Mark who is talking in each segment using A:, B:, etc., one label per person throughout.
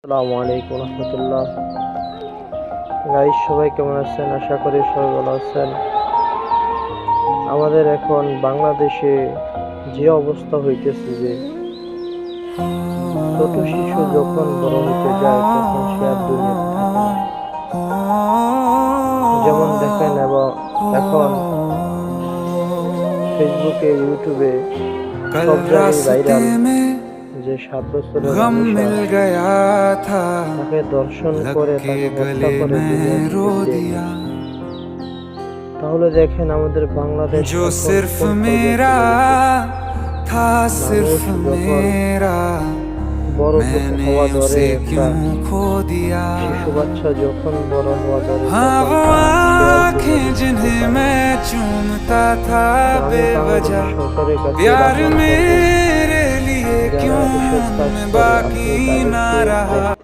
A: আসসালামু আলাইকুম রহমতুল্লাহ। গাইস, সবাই কেমন আছেন? আশা করি সবাই ভালো আছেন। আমাদের এখন বাংলাদেশে যে অবস্থা হইতেছে, যে ছোট শিশু যখন বড় হইতে যায় তখন সে আর দুনিয়াতে থাকে না। যেমন দেখেন, এবং এখন ফেসবুকে, ইউটিউবে সব জায়গায় ভাইরাল যে 7 বছরের রামিসা, তাকে দর্শন করে, তাকে হত্যা করে দুনিয়া থেকে বিদায় নিয়েছে। তাহলে দেখেন আমাদের বাংলাদেশ এখন কোন পর্যায়ে চলে গেছে। মানুষ যখন বড় হওয়া ধরে, একটা শিশু বাচ্চা যখন বড় হওয়া ধরে, সরকারের কাছে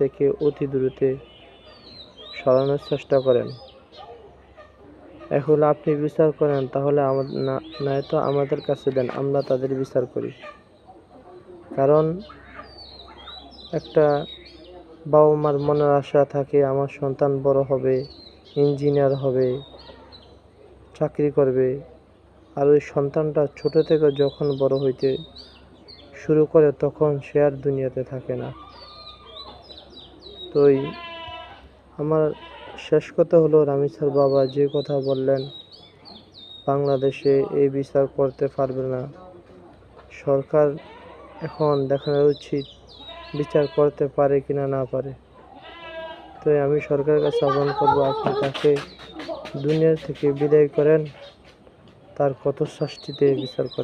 A: থেকে অতি দ্রুত সরানোর চেষ্টা করেন। এখন আপনি বিচার করেন, তাহলে নয়তো আমাদের কাছে দেন, আমরা তাদের বিচার করি। কারণ একটা বাবা মার মনের আশা থাকে, আমার সন্তান বড় হবে, ইঞ্জিনিয়ার হবে, চাকরি করবে। আর ওই সন্তানটা ছোট থেকে যখন বড় হইতে শুরু করে তখন সে আর দুনিয়াতে থাকে না। তো আমার শেষ কথা হলো, রামিসার বাবা যে কথা বললেন, বাংলাদেশে এই বিচার করতে পারবে না। সরকার এখন দেখানো উচিত বিচার করতে পারে কিনা না পারে। তো আমি সরকারের কাছে আহ্বান করবো, আপনি তাকে দুনিয়া থেকে বিদায় করেন, তার কত শাস্তিতে বিচার করেন।